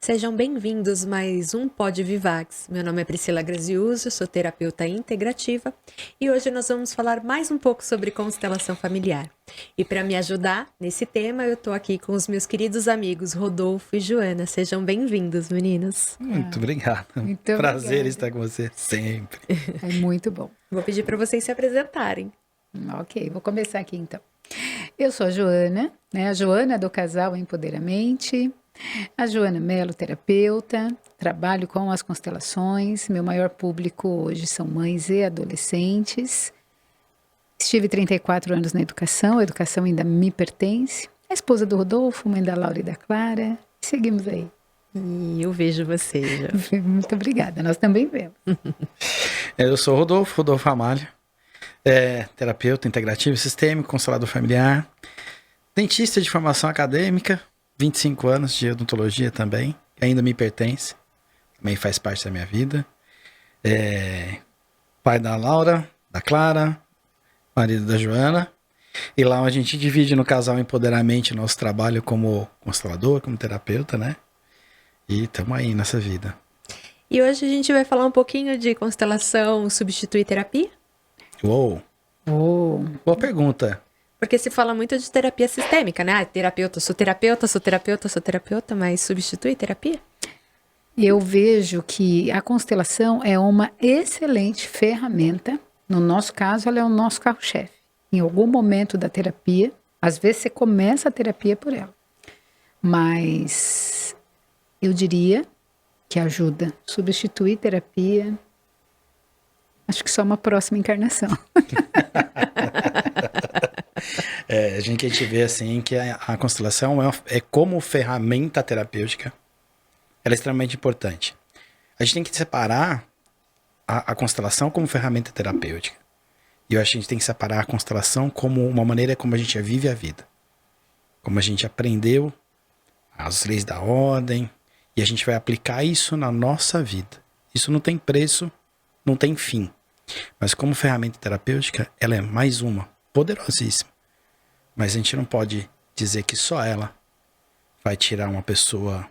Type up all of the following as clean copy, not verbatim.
Sejam bem-vindos a mais um Pod Vivax. Meu nome é Priscila Graziuso, sou terapeuta integrativa e hoje nós vamos falar mais um pouco sobre constelação familiar. E para me ajudar nesse tema, eu estou aqui com os meus queridos amigos Rodolfo e Joana. Sejam bem-vindos, meninos. Muito obrigado. Muito Prazer obrigada. estar com você sempre. É muito bom. Vou pedir para vocês se apresentarem. Ok, vou começar aqui então. Eu sou a Joana, né? A Joana do Casal Empoderamente. A Joana Mello, terapeuta, trabalho com as constelações. Meu maior público hoje são mães e adolescentes. Estive 34 anos na educação, a educação ainda me pertence. A esposa do Rodolfo, mãe da Laura e da Clara. Seguimos aí. E eu vejo vocês. Já. Muito obrigada, nós também vemos. Eu sou Rodolfo Ramalho, terapeuta integrativo, sistêmico, constelador familiar, dentista de formação acadêmica, 25 anos de odontologia também, que ainda me pertence, também faz parte da minha vida. Pai da Laura, da Clara, marido da Joana. E lá a gente divide no Casal Empoderamente nosso trabalho como constelador, como terapeuta, né? E estamos aí nessa vida. E hoje a gente vai falar um pouquinho de constelação substitui terapia? Uou! Oh. Boa pergunta. Porque se fala muito de terapia sistêmica, né? Ah, terapeuta, sou terapeuta, mas substitui terapia? Eu vejo que a constelação é uma excelente ferramenta. No nosso caso, ela é o nosso carro-chefe. Em algum momento da terapia, às vezes você começa a terapia por ela. Mas eu diria que ajuda. Substituir terapia, acho que só uma próxima encarnação. A gente vê assim que a constelação é como ferramenta terapêutica, ela é extremamente importante. A gente tem que separar a constelação como ferramenta terapêutica. E eu acho que a gente tem que separar a constelação como uma maneira como a gente vive a vida. Como a gente aprendeu as leis da ordem, e a gente vai aplicar isso na nossa vida. Isso não tem preço, não tem fim. Mas como ferramenta terapêutica, ela é mais uma, poderosíssima. Mas a gente não pode dizer que só ela vai tirar uma pessoa,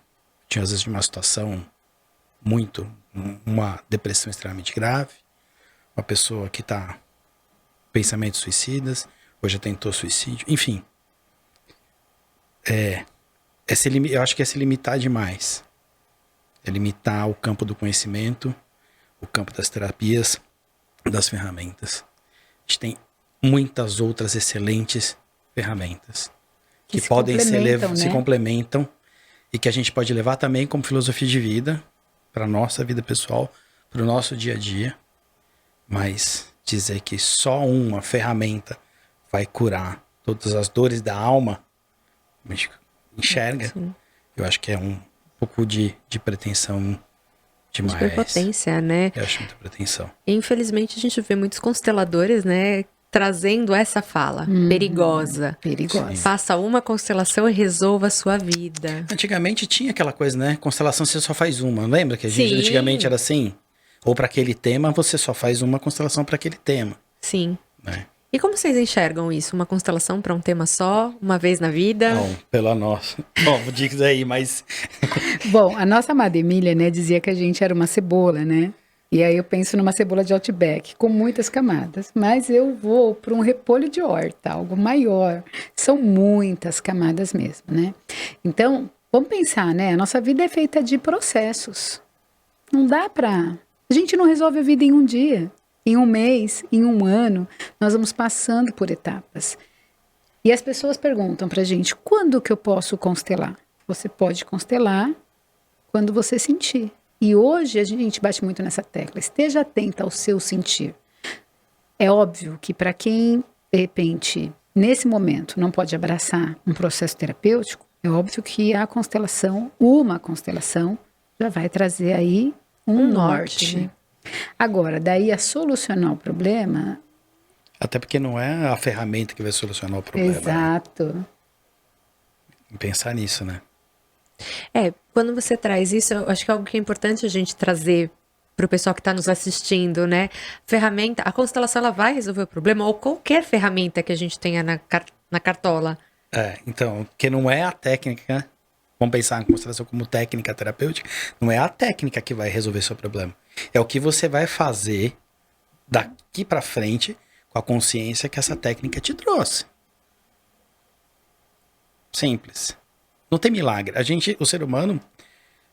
às vezes, de uma situação uma depressão extremamente grave, uma pessoa que está com pensamentos suicidas, ou já tentou suicídio, enfim. Eu acho que é se limitar demais. É limitar o campo do conhecimento, o campo das terapias, das ferramentas. A gente tem muitas outras excelentes ferramentas que podem se complementam e que a gente pode levar também como filosofia de vida para a nossa vida pessoal, para o nosso dia a dia. Mas dizer que só uma ferramenta vai curar todas as dores da alma, a gente enxerga. Sim. Eu acho que é um pouco de pretensão demais. De prepotência, né? Eu acho muita pretensão. Infelizmente a gente vê muitos consteladores, né, trazendo essa fala perigosa. Perigosa. Faça uma constelação e resolva a sua vida. Antigamente tinha aquela coisa, né? Constelação você só faz uma. Lembra que a gente antigamente era assim? Ou para aquele tema você só faz uma constelação para aquele tema. Sim. Né? E como vocês enxergam isso? Uma constelação para um tema só, uma vez na vida? Não, pela nossa. Bom, digo isso aí, mas... Bom, a nossa amada Emília, né, dizia que a gente era uma cebola, né? E aí eu penso numa cebola de Outback, com muitas camadas. Mas eu vou para um repolho de horta, algo maior. São muitas camadas mesmo, né? Então, vamos pensar, né? A nossa vida é feita de processos. Não dá para... A gente não resolve a vida em um dia, em um mês, em um ano. Nós vamos passando por etapas. E as pessoas perguntam pra gente, quando que eu posso constelar? Você pode constelar quando você sentir. E hoje a gente bate muito nessa tecla. Esteja atenta ao seu sentir. É óbvio que para quem, de repente, nesse momento, não pode abraçar um processo terapêutico, é óbvio que a constelação, uma constelação, já vai trazer aí um norte. Né? Agora, daí a solucionar o problema... Até porque não é a ferramenta que vai solucionar o problema. Exato. Né? Pensar nisso, né? Quando você traz isso, eu acho que é algo que é importante a gente trazer para o pessoal que está nos assistindo, né? Ferramenta, a constelação ela vai resolver o problema, ou qualquer ferramenta que a gente tenha na cartola. Então, que não é a técnica, vamos pensar em constelação como técnica terapêutica, não é a técnica que vai resolver seu problema. É o que você vai fazer daqui para frente com a consciência que essa técnica te trouxe. Simples. Não tem milagre. O ser humano,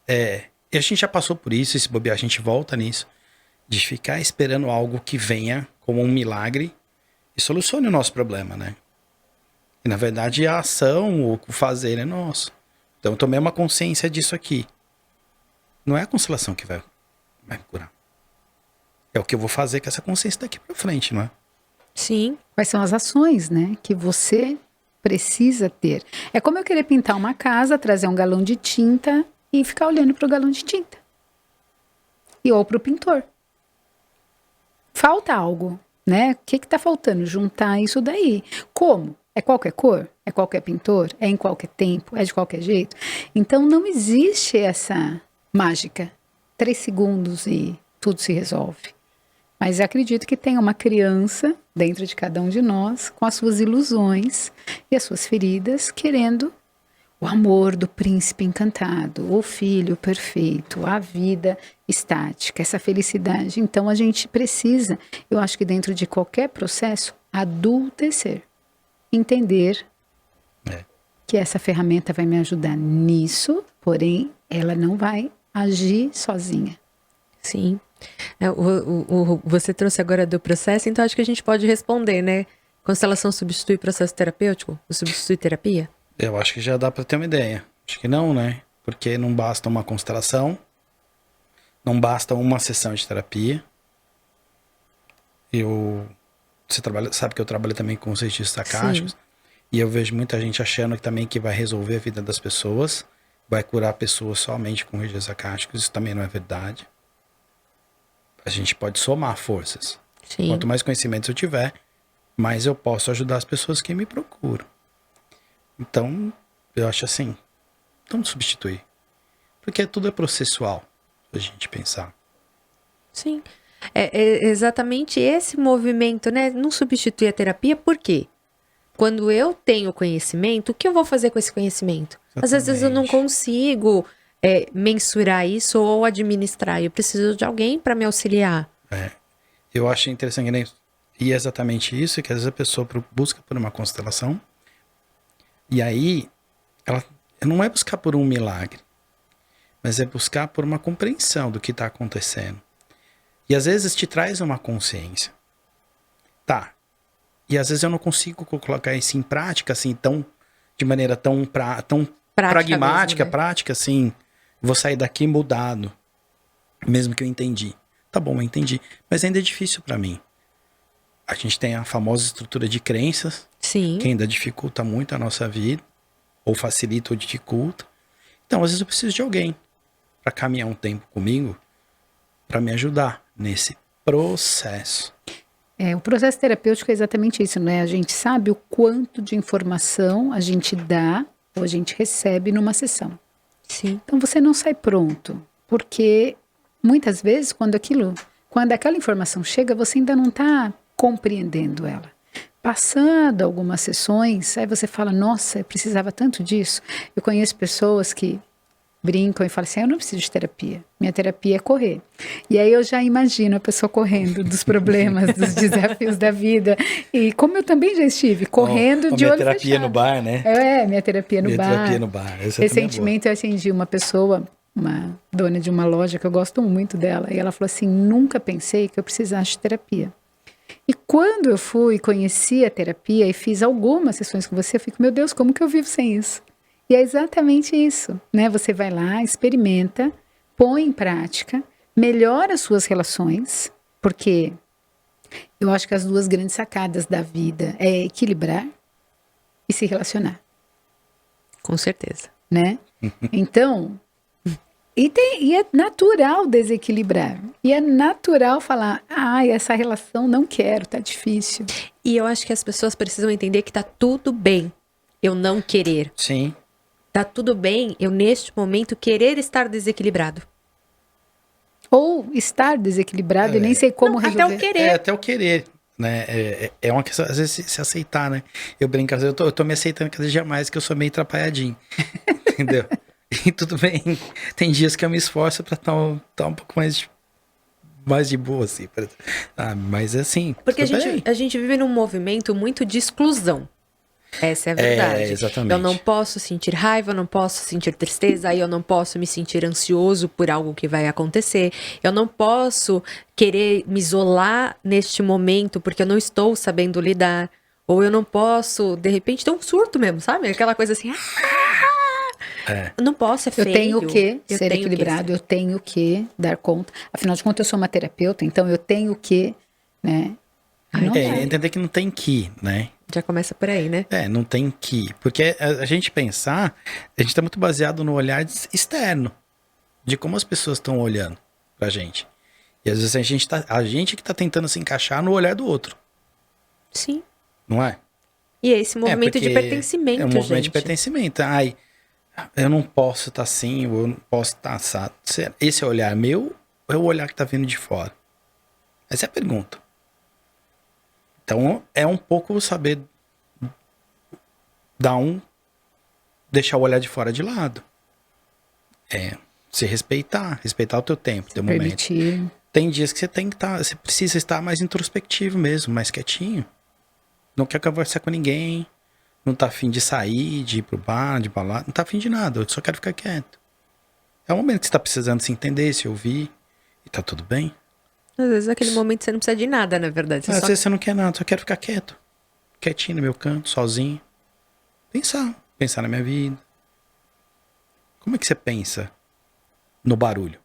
e a gente já passou por isso, e se bobear, a gente volta nisso, de ficar esperando algo que venha como um milagre e solucione o nosso problema, né? E na verdade a ação, o fazer é nosso. Então eu tomei uma consciência disso aqui. Não é a constelação que vai curar. É o que eu vou fazer com essa consciência daqui pra frente, não é? Sim. Quais são as ações, né, que você precisa ter? É como eu querer pintar uma casa, trazer um galão de tinta e ficar olhando para o galão de tinta. Ou para o pintor. Falta algo, né? O que está faltando? Juntar isso daí. Como? É qualquer cor? É qualquer pintor? É em qualquer tempo? É de qualquer jeito? Então não existe essa mágica. 3 segundos e tudo se resolve. Mas eu acredito que tem uma criança dentro de cada um de nós, com as suas ilusões e as suas feridas, querendo o amor do príncipe encantado, o filho perfeito, a vida estática, essa felicidade. Então a gente precisa, eu acho que dentro de qualquer processo, adultecer. Entender que essa ferramenta vai me ajudar nisso, porém ela não vai agir sozinha. Sim. Você trouxe agora do processo, então acho que a gente pode responder, né? Constelação substitui processo terapêutico? Substitui terapia? Eu acho que já dá para ter uma ideia. Acho que não, né? Porque não basta uma constelação, não basta uma sessão de terapia. Você sabe que eu trabalho também com os registros acásticos. E eu vejo muita gente achando que também que vai resolver a vida das pessoas, vai curar pessoas somente com registros acásticos. Isso também não é verdade. A gente pode somar forças. Sim. Quanto mais conhecimento eu tiver, mais eu posso ajudar as pessoas que me procuram. Então, eu acho assim, não substituir. Porque tudo é processual, a gente pensar. Sim. É exatamente esse movimento, né? Não substitui a terapia, por quê? Quando eu tenho conhecimento, o que eu vou fazer com esse conhecimento? Exatamente. Às vezes eu não consigo mensurar isso ou administrar. Eu preciso de alguém para me auxiliar. Eu acho interessante, né? E é exatamente isso, que às vezes a pessoa busca por uma constelação, e aí ela não é buscar por um milagre, mas é buscar por uma compreensão do que está acontecendo. E às vezes te traz uma consciência. Tá. E às vezes eu não consigo colocar isso em prática, assim, de maneira tão pragmática, mesmo, né? prática, assim. Vou sair daqui mudado. Mesmo que eu entendi. Tá bom, eu entendi. Mas ainda é difícil para mim. A gente tem a famosa estrutura de crenças. Sim. Que ainda dificulta muito a nossa vida. Ou facilita ou dificulta. Então, às vezes eu preciso de alguém para caminhar um tempo comigo, para me ajudar nesse processo. O processo terapêutico é exatamente isso, né? A gente sabe o quanto de informação a gente dá ou a gente recebe numa sessão. Sim. Então você não sai pronto, porque muitas vezes quando aquela informação chega, você ainda não está compreendendo ela. Passando algumas sessões, aí você fala, nossa, eu precisava tanto disso. Eu conheço pessoas que brincam e falam assim, eu não preciso de terapia, minha terapia é correr. E aí eu já imagino a pessoa correndo dos problemas, dos desafios da vida. E como eu também já estive correndo de olho fechado. Minha terapia no bar, né? Minha terapia no bar. Minha terapia no bar. Recentemente eu atendi uma pessoa, uma dona de uma loja que eu gosto muito dela, e ela falou assim, nunca pensei que eu precisasse de terapia. E quando eu fui, conheci a terapia e fiz algumas sessões com você, eu fico, meu Deus, como que eu vivo sem isso? E é exatamente isso, né? Você vai lá, experimenta, põe em prática, melhora as suas relações, porque eu acho que as 2 grandes sacadas da vida é equilibrar e se relacionar. Com certeza. Né? Então, e é natural desequilibrar. E é natural falar, essa relação não quero, tá difícil. E eu acho que as pessoas precisam entender que tá tudo bem eu não querer. Sim. Tá tudo bem eu, neste momento, querer estar desequilibrado. Ou estar desequilibrado e nem sei como Não, resolver. até o querer. Até o querer, né? É uma questão, às vezes, se aceitar, né? Eu brinco, às vezes, eu tô me aceitando cada dia mais, que eu sou meio atrapalhadinho. Entendeu? E tudo bem. Tem dias que eu me esforço pra estar um pouco mais de boa, assim. Mas assim. Porque tudo bem. a gente vive num movimento muito de exclusão. Essa é a verdade. Exatamente. Eu não posso sentir raiva, eu não posso sentir tristeza, aí eu não posso me sentir ansioso por algo que vai acontecer. Eu não posso querer me isolar neste momento porque eu não estou sabendo lidar. Ou eu não posso, de repente, ter um surto mesmo, sabe? Aquela coisa assim. Eu não posso, é feio. Eu tenho que Eu ser tenho equilibrado, eu tenho que dar conta. Afinal de contas, eu sou uma terapeuta, então eu tenho que, né? Não dá. Entender que não tem que, né? Já começa por aí, né? Não tem que. Porque a gente pensar, a gente tá muito baseado no olhar externo, de como as pessoas estão olhando pra gente. E às vezes a gente que tá tentando se encaixar no olhar do outro, Sim. não é? E esse movimento de porque pertencimento, é um movimento gente. de pertencimento. Ai, eu não posso estar assim, ou eu não posso estar assado. Esse é o olhar meu ou é o olhar que tá vindo de fora? Essa é a pergunta. Então, é um pouco saber deixar o olhar de fora de lado. Se respeitar o teu tempo, teu momento. Permitir. Tem dias que você precisa estar mais introspectivo mesmo, mais quietinho. Não quer conversar com ninguém, não tá afim de sair, de ir pro bar, de balada, não tá afim de nada, eu só quero ficar quieto. É um momento que você tá precisando se entender, se ouvir, e tá tudo bem. Às vezes, naquele momento, você não precisa de nada, na verdade. Você Às só... vezes você não quer nada, só quero ficar quieto. Quietinho no meu canto, sozinho. Pensar na minha vida. Como é que você pensa no barulho?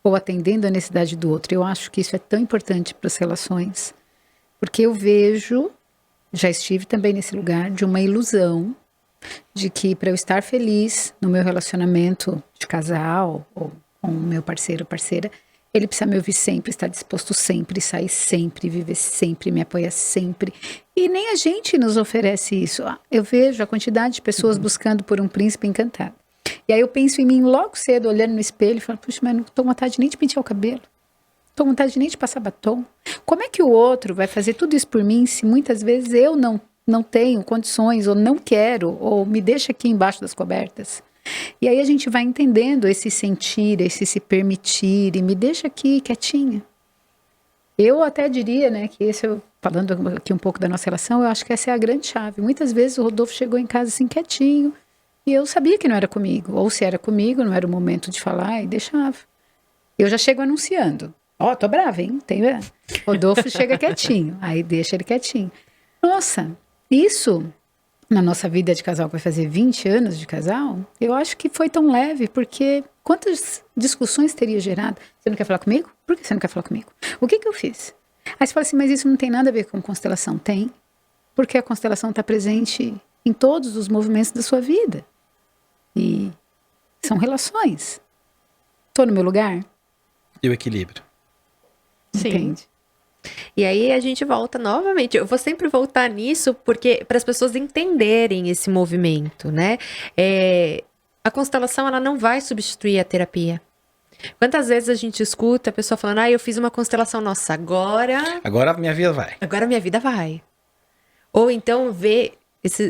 Ou atendendo a necessidade do outro. Eu acho que isso é tão importante para as relações, porque eu vejo, já estive também nesse lugar, de uma ilusão de que para eu estar feliz no meu relacionamento de casal, ou com o meu parceiro ou parceira, ele precisa me ouvir sempre, estar disposto sempre, sair sempre, viver sempre, me apoiar sempre. E nem a gente nos oferece isso. Eu vejo a quantidade de pessoas buscando por um príncipe encantado. E aí eu penso em mim logo cedo, olhando no espelho, e falo, puxa, mas não tô com vontade nem de pentear o cabelo. Tô com vontade nem de passar batom. Como é que o outro vai fazer tudo isso por mim se muitas vezes eu não tenho condições, ou não quero, ou me deixa aqui embaixo das cobertas? E aí a gente vai entendendo esse sentir, esse se permitir, e me deixa aqui quietinha. Eu até diria, né, que falando aqui um pouco da nossa relação, eu acho que essa é a grande chave. Muitas vezes o Rodolfo chegou em casa assim quietinho, e eu sabia que não era comigo. Ou se era comigo, não era o momento de falar, e deixava. Eu já chego anunciando. Tô brava, hein? Rodolfo chega quietinho, aí deixa ele quietinho. Nossa, isso... na nossa vida de casal, que vai fazer 20 anos de casal, eu acho que foi tão leve, porque quantas discussões teria gerado? Você não quer falar comigo? Por que você não quer falar comigo? O que eu fiz? Aí você fala assim, mas isso não tem nada a ver com constelação. Tem, porque a constelação está presente em todos os movimentos da sua vida. E são relações. Estou no meu lugar? E o equilíbrio. Sim. Entende? E aí a gente volta novamente. Eu vou sempre voltar nisso porque para as pessoas entenderem esse movimento, né? A constelação ela não vai substituir a terapia. Quantas vezes a gente escuta a pessoa falando, eu fiz uma constelação, nossa, agora minha vida vai. Agora minha vida vai. Ou então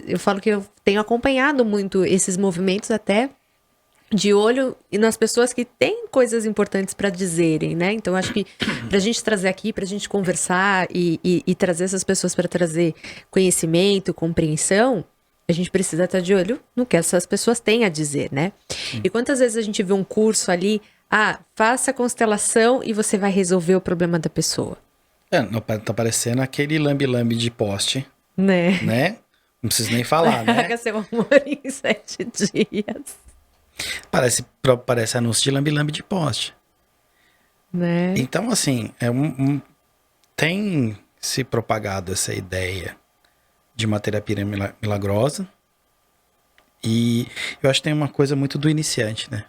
eu falo que eu tenho acompanhado muito esses movimentos até de olho nas pessoas que têm coisas importantes para dizerem, né? Então, acho que pra gente trazer aqui, pra gente conversar e trazer essas pessoas para trazer conhecimento, compreensão, a gente precisa estar de olho no que essas pessoas têm a dizer, né? E quantas vezes a gente vê um curso ali, faça a constelação e você vai resolver o problema da pessoa. Não, tá parecendo aquele lambe-lambe de poste, Né? Não preciso nem falar, né? Traga seu amor em 7 dias. Parece anúncio de lambe-lambe de poste. Né? Então, assim, tem se propagado essa ideia de uma terapia milagrosa. E eu acho que tem uma coisa muito do iniciante, né?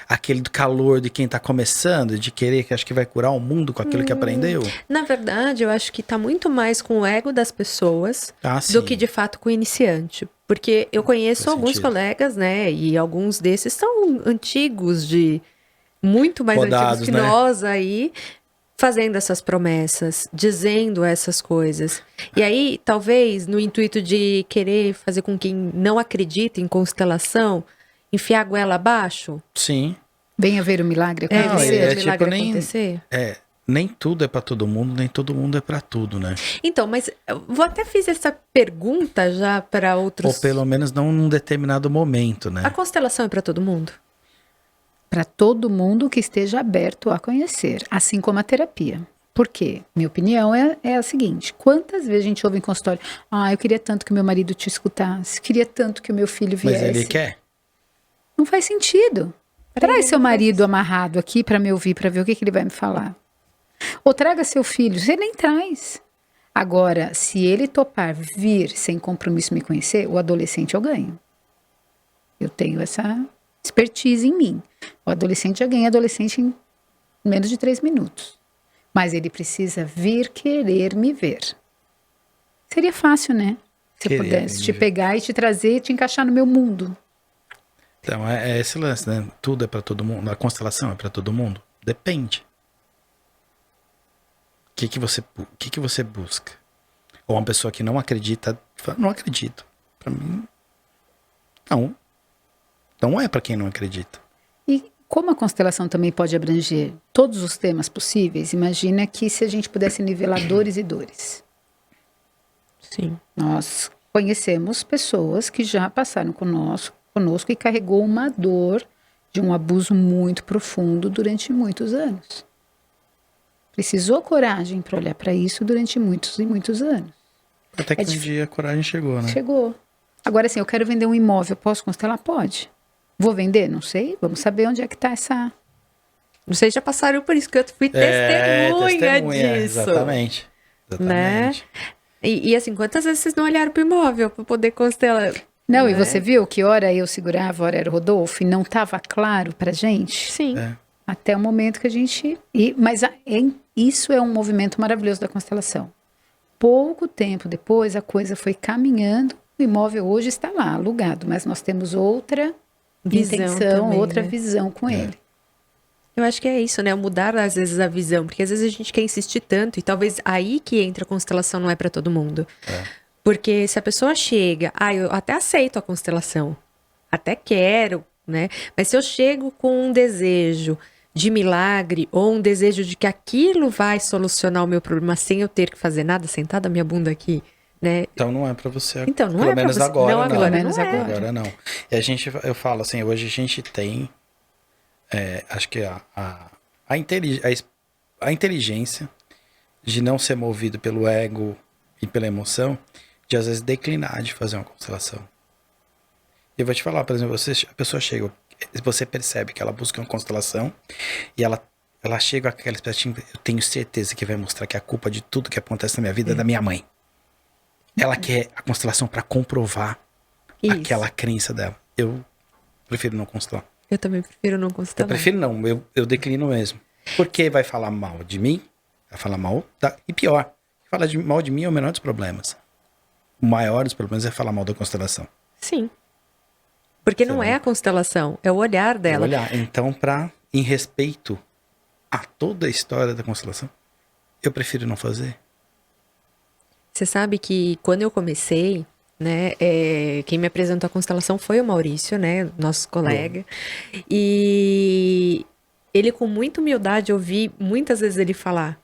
Aquele do calor de quem tá começando, de querer que acho que vai curar o mundo com aquilo que aprendeu. Na verdade, eu acho que tá muito mais com o ego das pessoas Sim. do que de fato com o iniciante. Porque eu conheço Faz alguns sentido. colegas, né? E alguns desses são antigos de muito mais Rodados, antigos que né? nós aí, fazendo essas promessas, dizendo essas coisas. E aí, talvez, no intuito de querer fazer com quem não acredita em constelação, enfiar a goela abaixo, Sim. Venha ver o milagre Não, acontecer. ver o tipo, milagre nem- acontecer. Nem tudo é pra todo mundo, nem todo mundo é pra tudo, né? Então, mas eu vou até fiz essa pergunta já para outros. Ou pelo menos não num determinado momento, né? A constelação é para todo mundo? Para todo mundo que esteja aberto a conhecer, assim como a terapia. Por quê? Minha opinião é a seguinte: quantas vezes a gente ouve em consultório, eu queria tanto que meu marido te escutasse, queria tanto que o meu filho Mas viesse. ele quer? Não faz sentido. Pra Traz ele seu não faz. marido amarrado aqui para me ouvir, para ver o que ele vai me falar. Ou traga seu filho, você nem traz. Agora, se ele topar vir sem compromisso me conhecer, o adolescente eu ganho. Eu tenho essa expertise em mim. O adolescente já ganha adolescente em menos de 3 minutos. Mas ele precisa vir querer me ver. Seria fácil, né? Se eu Querer pudesse me te ver. pegar e te trazer e te encaixar no meu mundo. Então, é esse lance, né? Tudo é pra todo mundo. A constelação é pra todo mundo? Depende. O que você busca? Ou uma pessoa que não acredita, fala, não acredito. Pra mim, não. Não é pra quem não acredita. E como a constelação também pode abranger todos os temas possíveis, imagina que se a gente pudesse nivelar dores e dores. Sim. Nós conhecemos pessoas que já passaram conosco e carregou uma dor de um abuso muito profundo durante muitos anos. Precisou coragem para olhar para isso durante muitos e muitos anos. Até que um dia a coragem chegou, né? Chegou. Agora, assim, eu quero vender um imóvel, posso constelar? Pode. Vou vender? Não sei. Vamos saber onde é que está essa... Vocês já passaram por isso, que eu fui testemunha disso. Exatamente. Exatamente. E assim, quantas vezes vocês não olharam pro imóvel para poder constelar? Não, e Né? você viu que hora eu segurava, hora era o Rodolfo, e não estava claro pra gente? Sim. É. Até o momento que a gente... Isso é um movimento maravilhoso da constelação. Pouco tempo depois, a coisa foi caminhando, o imóvel hoje está lá, alugado, mas nós temos outra Visão intenção, também, outra né? visão com ele. Eu acho que é isso, né? Mudar às vezes a visão, porque às vezes a gente quer insistir tanto e talvez aí que entra a constelação não é para todo mundo. Porque se a pessoa chega, eu até aceito a constelação, até quero, né? Mas se eu chego com um desejo de milagre ou um desejo de que aquilo vai solucionar o meu problema sem eu ter que fazer nada, sentada a minha bunda aqui, né? Então não é pra você. Então, não Pelo é pra menos você. agora, Não, não. agora Pelo menos não é. Agora não. E eu falo assim, hoje a gente tem, acho que a inteligência de não ser movido pelo ego e pela emoção, de às vezes declinar de fazer uma constelação. E eu vou te falar, por exemplo, a pessoa chega, você percebe que ela busca uma constelação e ela chega com aquela expectativa, eu tenho certeza que vai mostrar que a culpa de tudo que acontece na minha vida é da minha mãe. Ela quer a constelação para comprovar Isso. aquela crença dela. Eu prefiro não constelar. Eu também prefiro não Eu constelar. prefiro não, eu declino mesmo. Porque vai falar mal de mim, vai falar mal, e pior, falar mal de mim é o menor dos problemas. O maior dos problemas é falar mal da constelação. Sim. Porque não é a constelação, é o olhar dela. Olhar, então, em respeito a toda a história da constelação, eu prefiro não fazer. Você sabe que quando eu comecei, né, quem me apresentou a constelação foi o Maurício, né, nosso colega. E ele, com muita humildade, eu ouvi muitas vezes ele falar.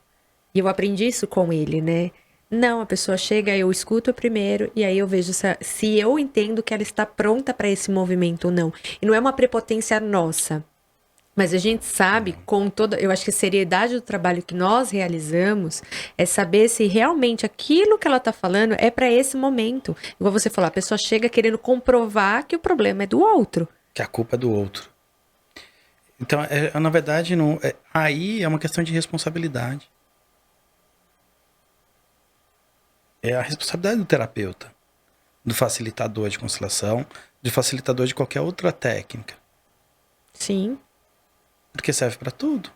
E eu aprendi isso com ele, né? Não, a pessoa chega, eu escuto primeiro, e aí eu vejo se eu entendo que ela está pronta para esse movimento ou não. E não é uma prepotência nossa. Mas a gente sabe, eu acho que a seriedade do trabalho que nós realizamos é saber se realmente aquilo que ela está falando é para esse momento. Igual você falou, a pessoa chega querendo comprovar que o problema é do outro. Que a culpa é do outro. Então, na verdade, aí é uma questão de responsabilidade. É a responsabilidade do terapeuta, do facilitador de constelação, do facilitador de qualquer outra técnica. Sim. Porque serve para tudo.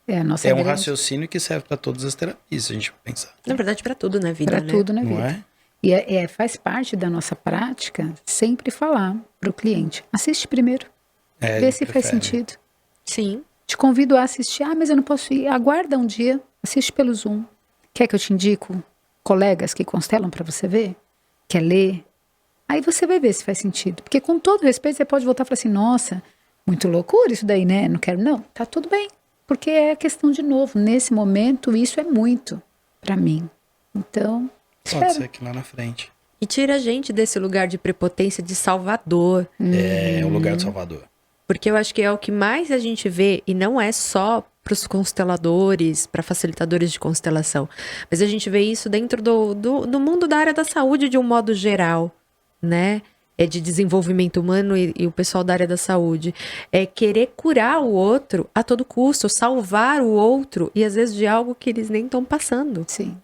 É, a nossa É um grande... raciocínio que serve para todas as terapias, se a gente for pensar. Na verdade, para tudo na vida, Para né? tudo na Não vida. é? E faz parte da nossa prática sempre falar para o cliente, assiste primeiro, vê se faz prefere. sentido. Sim. Te convido a assistir. Ah, mas eu não posso ir. Aguarda um dia, assiste pelo Zoom. Quer que eu te indico colegas que constelam para você ver? Quer ler? Aí você vai ver se faz sentido. Porque com todo respeito, você pode voltar e falar assim, nossa, muito loucura isso daí, né? Não quero, não. Tá tudo bem. Porque é questão de novo. Nesse momento, isso é muito para mim. Então, Pode ser que lá na frente. E tira a gente desse lugar de prepotência de salvador. É o lugar de Salvador. Porque eu acho que é o que mais a gente vê, e não é só para os consteladores, para facilitadores de constelação, mas a gente vê isso dentro do mundo da área da saúde de um modo geral, né? É de desenvolvimento humano e o pessoal da área da saúde. É querer curar o outro a todo custo, salvar o outro, e às vezes de algo que eles nem estão passando. sim.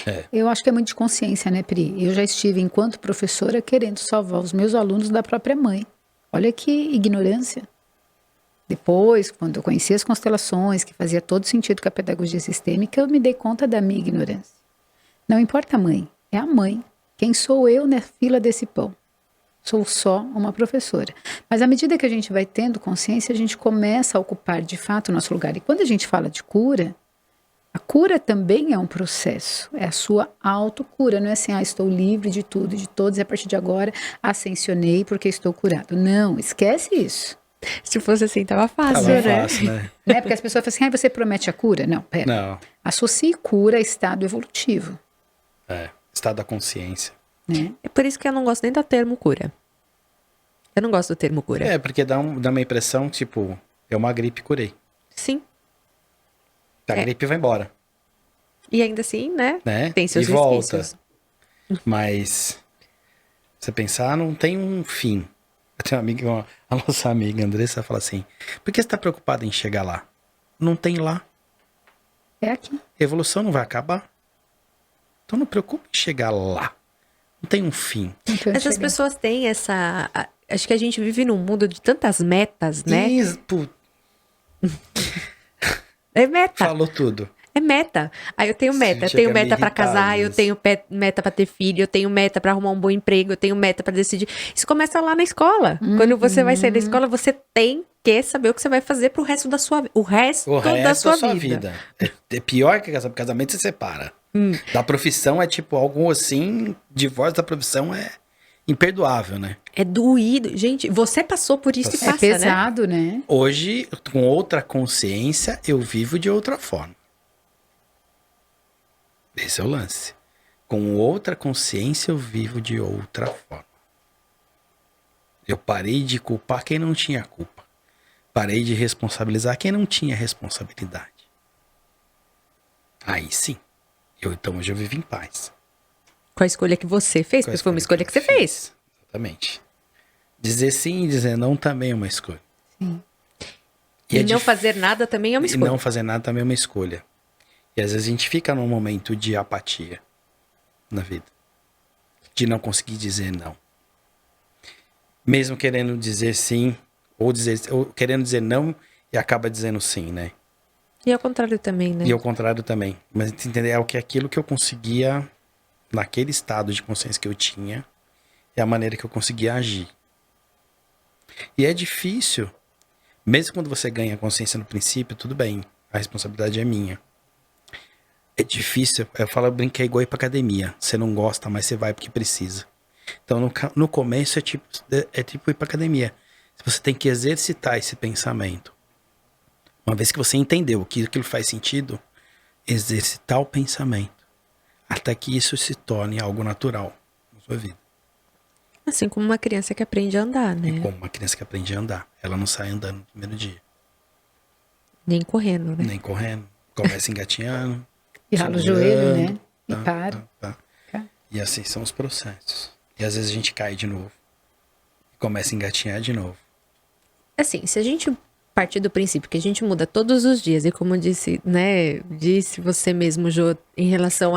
É. Eu acho que é muito de consciência, né, Pri? Eu já estive, enquanto professora, querendo salvar os meus alunos da própria mãe. Olha que ignorância. Depois, quando eu conheci as constelações, que fazia todo sentido com a pedagogia sistêmica, eu me dei conta da minha ignorância. Não importa a mãe, é a mãe. Quem sou eu na fila desse pão? Sou só uma professora. Mas à medida que a gente vai tendo consciência, a gente começa a ocupar de fato o nosso lugar. E quando a gente fala de cura, a cura também é um processo, é a sua autocura, não é assim, estou livre de tudo e de todos e a partir de agora ascensionei porque estou curado. Não, esquece isso. Se fosse assim, tava fácil, Tava né? fácil, né? Né? Porque as pessoas falam assim, você promete a cura? Não, pera. Não. Associe cura a estado evolutivo. Estado da consciência. Né? É por isso que eu não gosto nem do termo cura. Eu não gosto do termo cura. É, porque dá uma impressão, tipo, é uma gripe, curei. Sim. A gripe vai embora, E ainda assim, né? né? Tem seus e volta. resquícios. Mas, você pensar, não tem um fim. Eu tenho uma amiga, a nossa amiga Andressa fala assim, por que você tá preocupado em chegar lá? Não tem lá. É aqui. A evolução não vai acabar. Então não preocupe em chegar lá. Não tem um fim. Então, Mas as chega. pessoas têm essa... Acho que a gente vive num mundo de tantas metas, né? É meta. Falou tudo. É meta. Aí eu tenho meta. Eu Chega tenho a me meta pra irritar, casar, eu isso. tenho meta pra ter filho, eu tenho meta pra arrumar um bom emprego, eu tenho meta pra decidir. Isso começa lá na escola. Quando você vai sair da escola, você tem que saber o que você vai fazer pro resto da sua vida. O resto, O resto da sua da sua vida. vida. É pior que casamento, você separa. Da profissão é tipo algo assim, divórcio da profissão é imperdoável, né? É doído. Gente, você passou por isso e É passa, né? pesado, né? Hoje, com outra consciência, eu vivo de outra forma. Esse é o lance. Com outra consciência, eu vivo de outra forma. Eu parei de culpar quem não tinha culpa. Parei de responsabilizar quem não tinha responsabilidade. Aí sim. Então hoje eu vivo em paz. Com a escolha que você fez, Com a porque foi uma escolha escolha que você eu fiz. fez. Exatamente. Dizer sim e dizer não também é uma escolha. Sim. E é não fazer nada também é uma E escolha. não fazer nada também é uma escolha. E às vezes a gente fica num momento de apatia na vida. De não conseguir dizer não. Mesmo querendo dizer sim, ou querendo dizer não e acaba dizendo sim, né? E ao contrário também, né? E ao contrário também. Mas entender é o que aquilo que eu conseguia, naquele estado de consciência que eu tinha, é a maneira que eu conseguia agir. E é difícil. Mesmo quando você ganha consciência no princípio, tudo bem. A responsabilidade é minha. É difícil. Eu brinquei igual ir pra academia. Você não gosta, mas você vai porque precisa. Então, no começo, é tipo ir pra academia. Você tem que exercitar esse pensamento. Uma vez que você entendeu que aquilo faz sentido, exercitar o pensamento. Até que isso se torne algo natural na sua vida. Assim como uma criança que aprende a andar, né? Como uma criança que aprende a andar. Ela não sai andando no primeiro dia. Nem correndo, né? Nem correndo. Começa engatinhando. E rala o joelho, né? E Tá, para. tá. E assim são os processos. E às vezes a gente cai de novo. E começa a engatinhar de novo. Assim, se a gente partir do princípio que a gente muda todos os dias, e como disse, né, disse você mesmo, Jô, em relação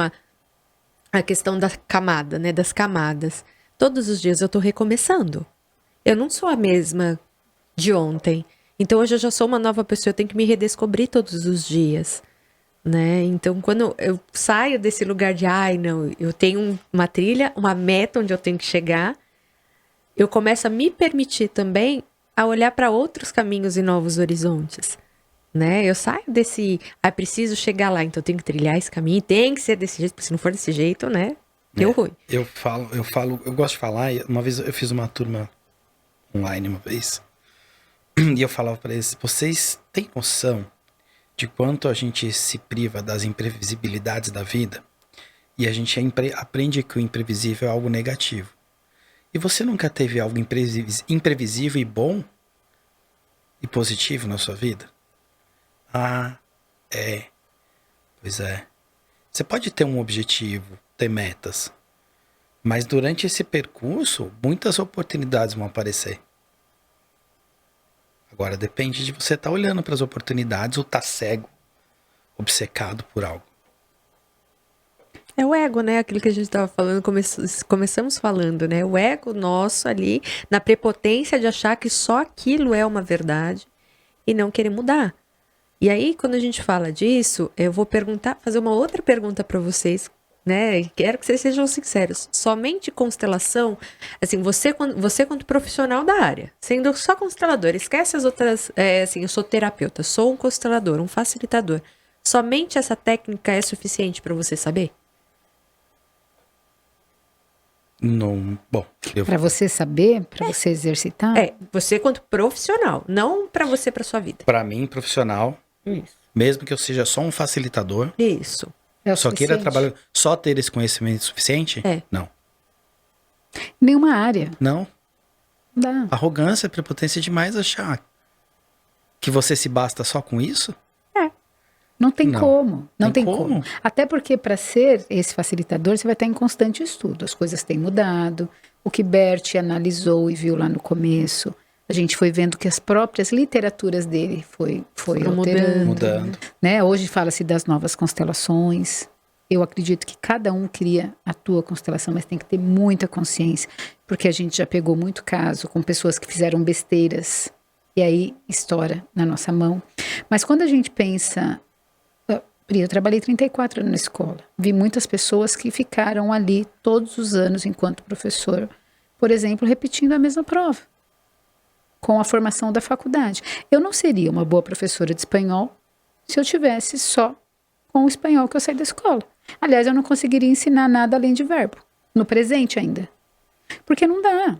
à questão da camada, né, das camadas. Todos os dias eu tô recomeçando. Eu não sou a mesma de ontem. Então hoje eu já sou uma nova pessoa, eu tenho que me redescobrir todos os dias, né? Então quando eu saio desse lugar de, não, eu tenho uma trilha, uma meta onde eu tenho que chegar, eu começo a me permitir também a olhar para outros caminhos e novos horizontes, né? Eu saio desse, preciso chegar lá, então eu tenho que trilhar esse caminho, tem que ser desse jeito, porque se não for desse jeito, né? Deu ruim. Eu gosto de falar, uma vez eu fiz uma turma online uma vez, e eu falava para eles, vocês têm noção de quanto a gente se priva das imprevisibilidades da vida? E a gente aprende que o imprevisível é algo negativo. E você nunca teve algo imprevisível e bom e positivo na sua vida? Ah, é. Pois é. Você pode ter um objetivo, ter metas, mas durante esse percurso, muitas oportunidades vão aparecer. Agora depende de você estar olhando para as oportunidades ou estar cego, obcecado por algo. É o ego, né? Aquilo que a gente estava falando, começamos falando, né? O ego nosso ali, na prepotência de achar que só aquilo é uma verdade e não querer mudar. E aí, quando a gente fala disso, eu vou fazer uma outra pergunta para vocês, né? Quero que vocês sejam sinceros. Somente constelação, assim, você quanto profissional da área, sendo só constelador, esquece as outras, assim, eu sou terapeuta, sou um constelador, um facilitador. Somente essa técnica é suficiente para você saber? Não, bom, Para você saber, para você exercitar? Você quanto profissional, não para você, para sua vida. para mim, profissional, Isso. mesmo que eu seja só um facilitador, Isso. É o só queira suficiente? trabalhar, só ter esse conhecimento suficiente? É. Não. Nenhuma área. Não. Dá. Arrogância, prepotência demais achar que você se basta só com isso? Não tem Não. como. Não Tem tem como. como. Até porque para ser esse facilitador, você vai estar em constante estudo. As coisas têm mudado. O que Bert analisou e viu lá no começo, a gente foi vendo que as próprias literaturas dele foi Foram alterando. Mudando. Né? Hoje fala-se das novas constelações. Eu acredito que cada um cria a tua constelação, mas tem que ter muita consciência, porque a gente já pegou muito caso com pessoas que fizeram besteiras e aí estoura na nossa mão. Mas quando a gente pensa, eu trabalhei 34 anos na escola, vi muitas pessoas que ficaram ali todos os anos enquanto professor, por exemplo, repetindo a mesma prova, com a formação da faculdade. Eu não seria uma boa professora de espanhol se eu tivesse só com o espanhol que eu saí da escola. Aliás, eu não conseguiria ensinar nada além de verbo, no presente ainda. Porque não dá.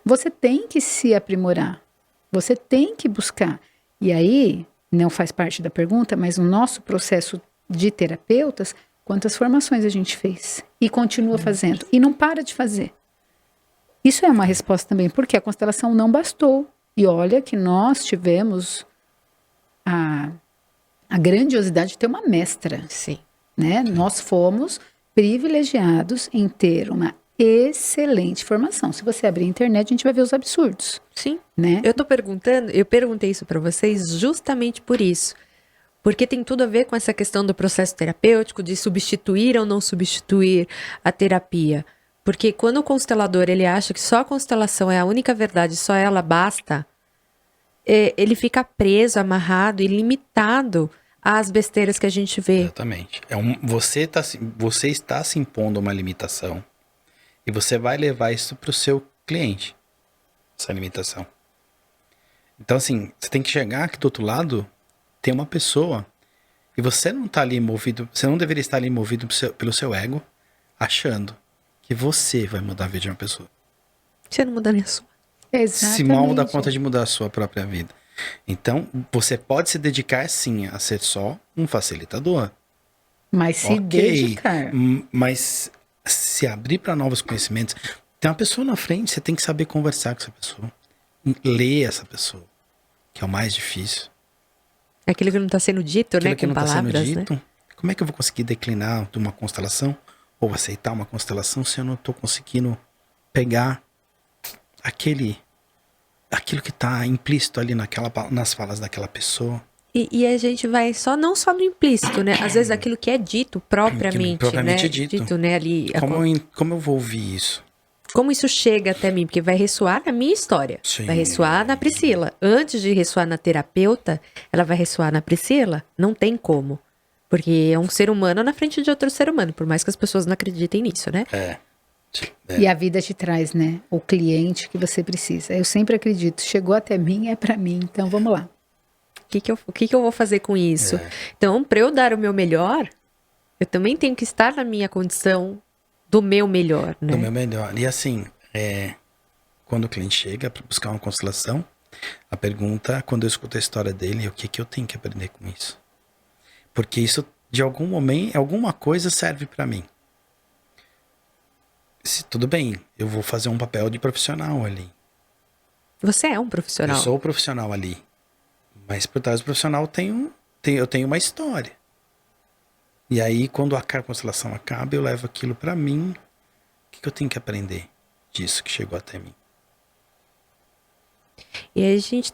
Você tem que se aprimorar. Você tem que buscar. E aí, não faz parte da pergunta, mas no nosso processo de terapeutas, quantas formações a gente fez? E continua fazendo. E não para de fazer. Isso é uma resposta também, porque a constelação não bastou. E olha que nós tivemos a grandiosidade de ter uma mestra. Sim. Né? Nós fomos privilegiados em ter uma excelente formação. Se você abrir a internet, a gente vai ver os absurdos. Sim. Né? Eu perguntei isso para vocês justamente por isso. Porque tem tudo a ver com essa questão do processo terapêutico, de substituir ou não substituir a terapia. Porque quando o constelador ele acha que só a constelação é a única verdade, só ela basta, ele fica preso, amarrado e limitado às besteiras que a gente vê. Exatamente. Você está se impondo uma limitação e você vai levar isso para o seu cliente, essa limitação. Então, assim, você tem que chegar aqui do outro lado, tem uma pessoa e você não está ali movido, você não deveria estar ali movido pelo seu ego, achando que você vai mudar a vida de uma pessoa. Você não muda nem a sua. Exatamente. Se mal dá conta de mudar a sua própria vida. Então, você pode se dedicar, sim, a ser só um facilitador. Mas se dedicar. Mas se abrir para novos conhecimentos. Tem uma pessoa na frente, você tem que saber conversar com essa pessoa. Ler essa pessoa, que é o mais difícil. Aquilo que não está sendo dito, Aquilo né? que Com não está palavras, sendo dito. né? Como é que eu vou conseguir declinar de uma constelação ou aceitar uma constelação se eu não estou conseguindo pegar aquilo que está implícito ali nas falas daquela pessoa? E a gente vai não só no implícito, né? Às vezes aquilo que é dito propriamente, né? Dito. Né? Ali, Como eu vou ouvir isso? como isso chega até mim? Porque vai ressoar na minha história. Sim. Vai ressoar na Priscila. Antes de ressoar na terapeuta, ela vai ressoar na Priscila? Não tem como. Porque é um ser humano na frente de outro ser humano. Por mais que as pessoas não acreditem nisso, né? E a vida te traz, né? O cliente que você precisa. Eu sempre acredito. Chegou até mim, é pra mim. Então, vamos lá. O que que eu vou fazer com isso? Então, para eu dar o meu melhor, eu também tenho que estar na minha condição do meu melhor, né? Do meu melhor. E assim, quando o cliente chega para buscar uma constelação, a pergunta, quando eu escuto a história dele, é o que que eu tenho que aprender com isso? Porque isso, de algum momento, alguma coisa serve para mim. Tudo bem, eu vou fazer um papel de profissional ali. Você é um profissional. Eu sou o profissional ali. Mas por trás do profissional eu tenho uma história. E aí, quando a constelação acaba, eu levo aquilo pra mim. O que eu tenho que aprender disso que chegou até mim? E aí a gente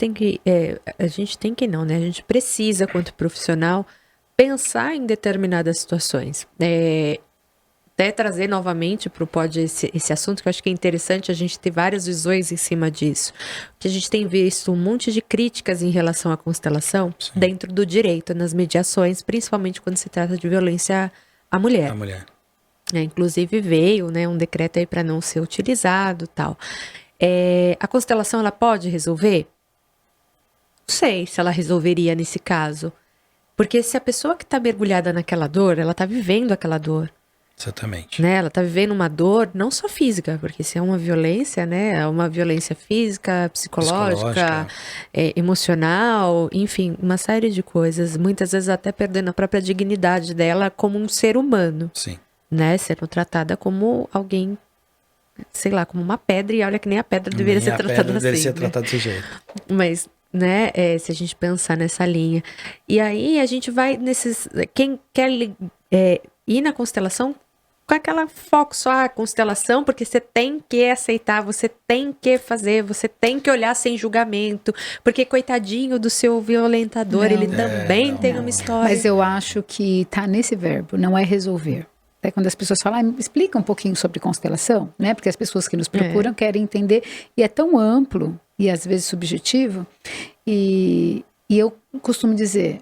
tem que não, né? A gente precisa, quanto profissional, pensar em determinadas situações. Até trazer novamente para o pod esse assunto, que eu acho que é interessante a gente ter várias visões em cima disso. Que a gente tem visto um monte de críticas em relação à constelação dentro do direito, nas mediações, principalmente quando se trata de violência à mulher. A mulher. Inclusive veio, né, um decreto aí para não ser utilizado, tal. A constelação, ela pode resolver? Não sei se ela resolveria nesse caso. Porque se a pessoa que está mergulhada naquela dor, ela está vivendo aquela dor. Exatamente. Né? Ela está vivendo uma dor, não só física, porque se é uma violência, né? É uma violência física, psicológica. Emocional, enfim, uma série de coisas. Muitas vezes até perdendo a própria dignidade dela como um ser humano. Sim. Né? Sendo tratada como alguém, sei lá, como uma pedra, e olha que nem a pedra deveria ser tratada assim. Deveria ser tratada desse jeito. Mas, né, se a gente pensar nessa linha. E aí a gente vai nesses. Quem quer ir na constelação com aquela foco só, constelação, porque você tem que aceitar, você tem que fazer, você tem que olhar sem julgamento, porque coitadinho do seu violentador, ele também tem uma história. Mas eu acho que tá nesse verbo, não é resolver. Até quando as pessoas falam, explica um pouquinho sobre constelação, né? Porque as pessoas que nos procuram querem entender, e é tão amplo e às vezes subjetivo, e eu costumo dizer,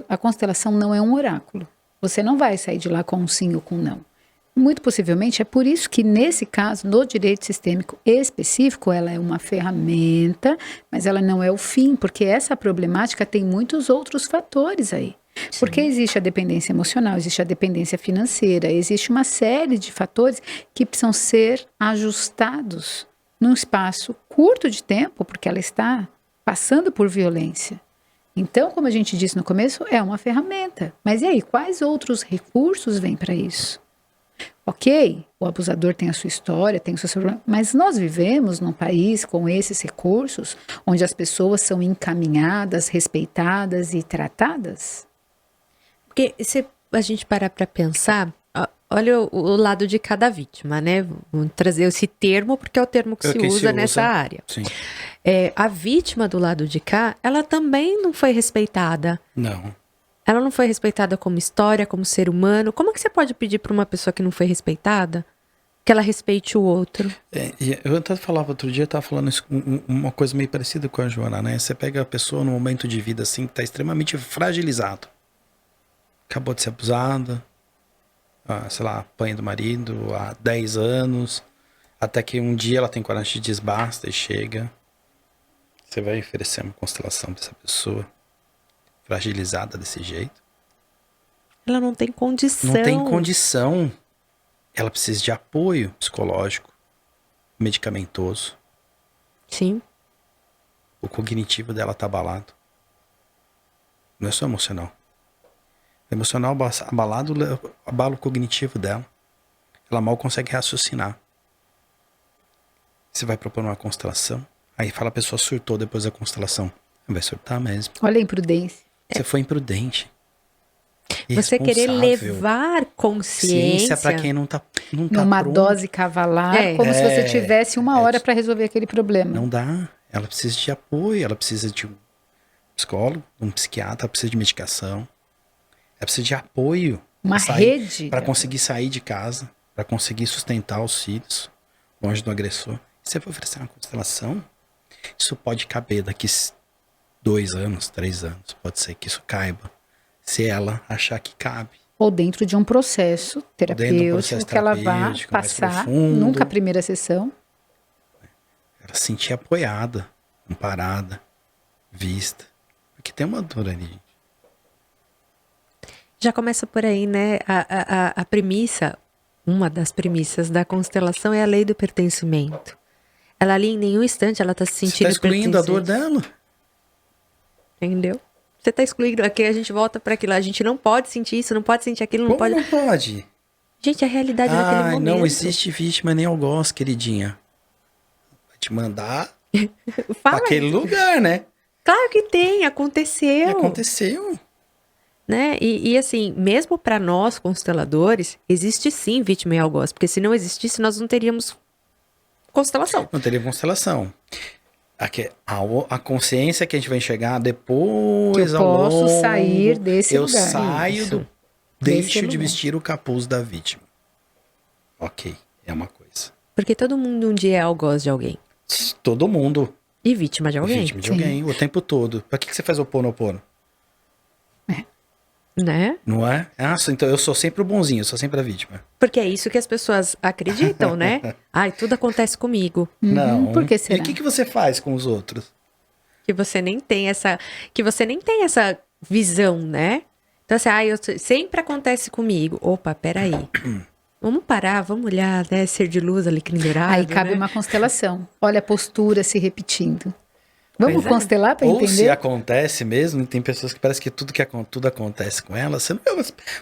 a constelação não é um oráculo. Você não vai sair de lá com um sim ou com um não. Muito possivelmente é por isso que nesse caso, no direito sistêmico específico, ela é uma ferramenta, mas ela não é o fim, porque essa problemática tem muitos outros fatores aí. Sim. Porque existe a dependência emocional, existe a dependência financeira, existe uma série de fatores que precisam ser ajustados num espaço curto de tempo, porque ela está passando por violência. Então, como a gente disse no começo, é uma ferramenta. Mas e aí, quais outros recursos vêm para isso? Ok, o abusador tem a sua história, tem o seu problema, mas nós vivemos num país com esses recursos, onde as pessoas são encaminhadas, respeitadas e tratadas? Porque se a gente parar para pensar, olha o lado de cada vítima, né? Vamos trazer esse termo, porque é o termo que se usa nessa área. Sim. A vítima do lado de cá, ela também não foi respeitada. Não. Ela não foi respeitada como história, como ser humano. Como que você pode pedir para uma pessoa que não foi respeitada que ela respeite o outro? Eu até falava outro dia, estava falando isso, uma coisa meio parecida com a Joana, né? Você pega a pessoa num momento de vida assim, que está extremamente fragilizado. Acabou de ser abusada, sei lá, apanha do marido há 10 anos, até que um dia ela tem coragem de dizer basta e chega. Você vai oferecer uma constelação para essa pessoa fragilizada desse jeito? Ela não tem condição. Não tem condição. Ela precisa de apoio psicológico, medicamentoso. Sim. O cognitivo dela tá abalado. Não é só emocional. O emocional abalado abala o cognitivo dela. Ela mal consegue raciocinar. Você vai propor uma constelação, aí fala a pessoa surtou depois da constelação. Vai surtar mesmo. Olha a imprudência. Você foi imprudente. Você querer levar consciência. Ciência para quem não tá numa pronto. dose cavalar, como se você tivesse uma hora para resolver aquele problema. Não dá. Ela precisa de apoio, ela precisa de um psicólogo, um psiquiatra, ela precisa de medicação. Ela precisa de apoio. Uma rede. Para conseguir sair de casa, para conseguir sustentar os filhos, longe do agressor. Você vai oferecer uma constelação? Isso pode caber daqui 2 anos, 3 anos. Pode ser que isso caiba. Se ela achar que cabe. Ou dentro de um processo terapêutico que ela vá passar, nunca a primeira sessão. Ela se sentir apoiada, amparada, vista. Porque tem uma dor ali. Já começa por aí, né? A premissa, uma das premissas da constelação é a lei do pertencimento. Ela ali em nenhum instante ela tá se Você sentindo tá excluindo a dor pertencente. dela? Entendeu? Você tá excluindo. Aqui a gente volta para aquilo. A gente não pode sentir isso, não pode sentir aquilo, não Como pode. não pode? Gente, é a realidade naquele Ai, momento. não existe vítima nem algoz, queridinha. Vai te mandar pra Fala aquele isso. lugar, né? Claro que tem, E aconteceu. aconteceu. Né? E assim, mesmo para nós, consteladores, existe sim vítima e algoz. Porque se não existisse, nós não teríamos constelação. Não teria constelação. A consciência que a gente vai enxergar depois, Que eu ao posso longo, sair desse eu lugar. saio Isso. deixo Desse de lugar. vestir o capuz da vítima. Ok, é uma coisa. Porque todo mundo um dia é algoz de alguém. Todo mundo E vítima de é alguém. vítima de Sim. alguém, o tempo todo. Pra que você faz oponopono? Né? Não é? Nossa, então eu sou sempre o bonzinho, eu sou sempre a vítima. Porque é isso que as pessoas acreditam, né? Ai, tudo acontece comigo. Não. Por que E será? o que você faz com os outros? Que você nem tem essa visão, né? Então assim, sempre acontece comigo. Opa, peraí. Vamos parar, vamos olhar, né? Ser de luz ali, dourado, Aí cabe né? uma constelação. Olha a postura se repetindo. Vamos Pois é. constelar para Ou se entender? acontece mesmo, tem pessoas que parece que tudo acontece com elas.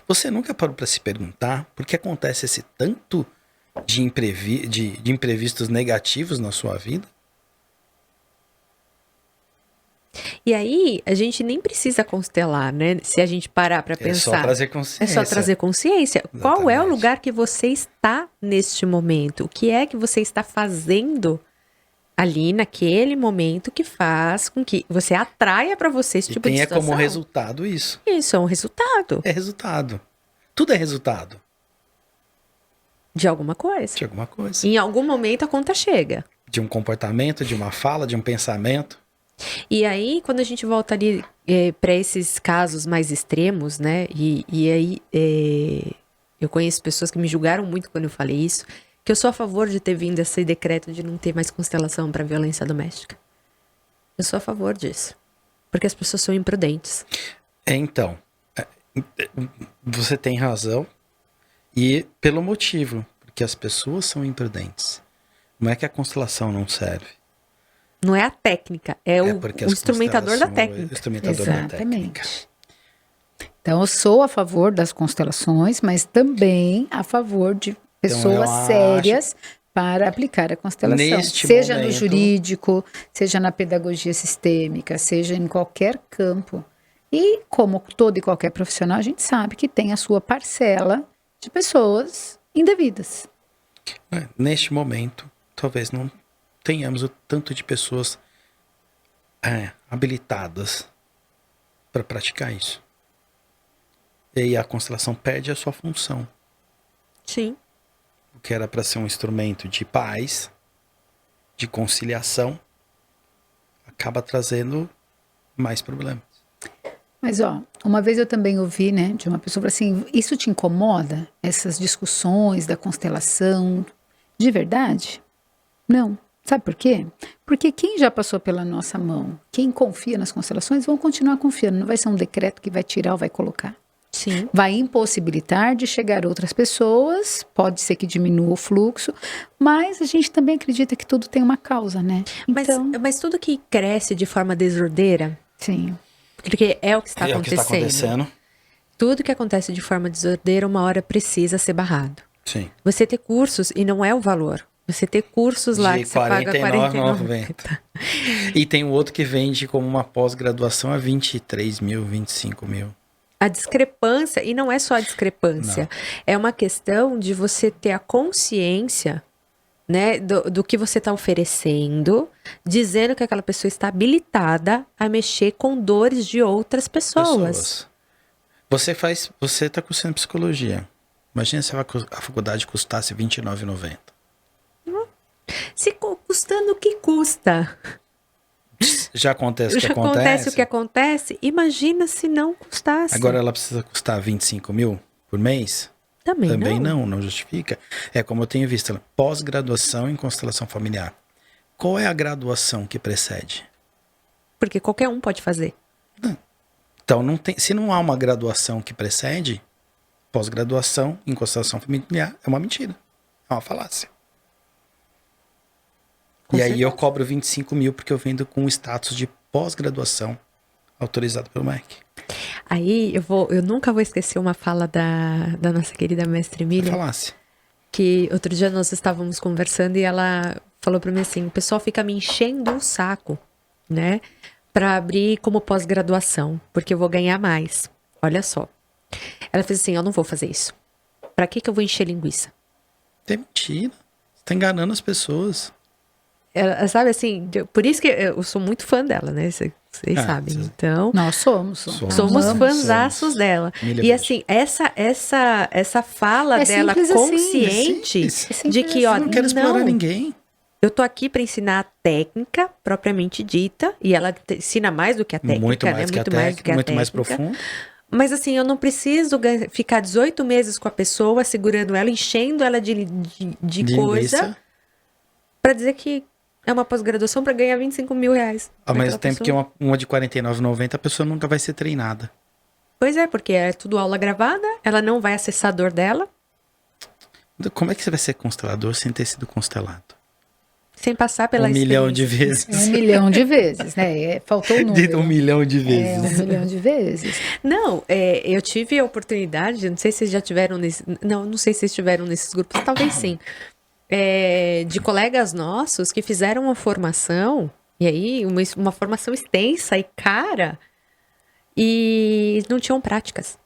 Você nunca parou para se perguntar por que acontece esse tanto de imprevistos negativos na sua vida? E aí, a gente nem precisa constelar, né? Se a gente parar para É pensar. só trazer consciência. É só trazer consciência. Qual é o Exatamente. lugar que você está neste momento? O que é que você está fazendo ali naquele momento que faz com que você atraia para você esse E tipo de tenha situação? como resultado isso. Isso é um resultado É resultado. Tudo é resultado de alguma coisa. de alguma coisa. Em algum momento a conta chega. De um comportamento, de uma fala, de um pensamento. E aí, quando a gente volta ali para esses casos mais extremos, né? E aí, eu conheço pessoas que me julgaram muito quando eu falei isso, que eu sou a favor de ter vindo esse decreto de não ter mais constelação para violência doméstica. Eu sou a favor disso. Porque as pessoas são imprudentes. Então, você tem razão. E pelo motivo, porque as pessoas são imprudentes. Não é que a constelação não serve. Não é a técnica, é o porque as instrumentador da constelações- técnica. O instrumentador da técnica. Exatamente. Então, eu sou a favor das constelações, mas também a favor de pessoas eu acho- sérias para aplicar a constelação. Neste Seja no momento- jurídico, seja na pedagogia sistêmica, seja em qualquer campo. E como todo e qualquer profissional, a gente sabe que tem a sua parcela de pessoas indevidas. Neste momento, talvez não tenhamos o tanto de pessoas habilitadas para praticar isso. E aí a constelação perde a sua função. Sim. O que era para ser um instrumento de paz, de conciliação, acaba trazendo mais problemas. Mas, ó, uma vez eu também ouvi, né, de uma pessoa assim, isso te incomoda? Essas discussões da constelação? De verdade? Não. Sabe por quê? Porque quem já passou pela nossa mão, quem confia nas constelações, vão continuar confiando. Não vai ser um decreto que vai tirar ou vai colocar. Sim. Vai impossibilitar de chegar outras pessoas, pode ser que diminua o fluxo, mas a gente também acredita que tudo tem uma causa, né? Então, Mas tudo que cresce de forma desordeira, sim. porque é o que está É o que está acontecendo. Tudo que acontece de forma desordeira, uma hora precisa ser barrado. Sim. Você ter cursos, e não é o valor. Você ter cursos lá De que você paga R$ 49,90. E tem o outro que vende como uma pós-graduação a 23 mil, 25 mil. A discrepância, e não é só a discrepância, é uma questão de você ter a consciência, né, do que você está oferecendo, dizendo que aquela pessoa está habilitada a mexer com dores de outras pessoas. Você está cursando psicologia. Imagina se a faculdade custasse R$ 29,90. Se custando o que custa. Já acontece o que Já acontece acontece. o que acontece, imagina se não custasse. Agora ela precisa custar 25 mil por mês? Também não. não justifica. É como eu tenho visto, pós-graduação em constelação familiar. Qual é a graduação que precede? Porque qualquer um pode fazer. Então, se não há uma graduação que precede, pós-graduação em constelação familiar é uma mentira. É uma falácia. Com e aí certeza. eu cobro 25 mil porque eu vendo com status de pós-graduação autorizado pelo MEC. Aí eu nunca vou esquecer uma fala da nossa querida mestre É Emília, falácia. que outro dia nós estávamos conversando e ela falou para mim assim, o pessoal fica me enchendo o saco, né, para abrir como pós-graduação, porque eu vou ganhar mais. Olha só. Ela fez assim, eu não vou fazer isso. Para que eu vou encher linguiça? É mentira. Você tá enganando as pessoas. Ela, sabe assim, por isso que eu sou muito fã dela, né? Vocês sabem. vocês- Então, Nós somos. somos amamos. fãzaços dela. Milha E verde. assim, essa fala É dela simples assim, consciente é simples. É de simples que, ó, Eu não quero explorar ninguém. eu tô aqui para ensinar a técnica propriamente dita, e ela ensina mais do que a técnica, Muito mais né? que a técnica, muito mais profundo. Mas assim, eu não preciso ficar 18 meses com a pessoa, segurando ela, enchendo ela de coisa, Linguiça. para dizer que é uma pós-graduação para ganhar 25 mil reais. Ao mesmo naquela tempo pessoa. que uma de R$ 49,90 a pessoa nunca vai ser treinada. Pois é, porque é tudo aula gravada, ela não vai acessar a dor dela, Como é que você vai ser constelador sem ter sido constelado? sem passar pela 1 milhão de experiência. vezes. 1 milhão de vezes, né? Faltou o número. Dito 1 milhão de É, vezes. 1 milhão de vezes. Não, eu tive a oportunidade, não sei se vocês já tiveram nesse. Não sei se vocês estiveram nesses grupos, talvez sim. De colegas nossos que fizeram uma formação, e aí, uma formação extensa e cara, e não tinham práticas.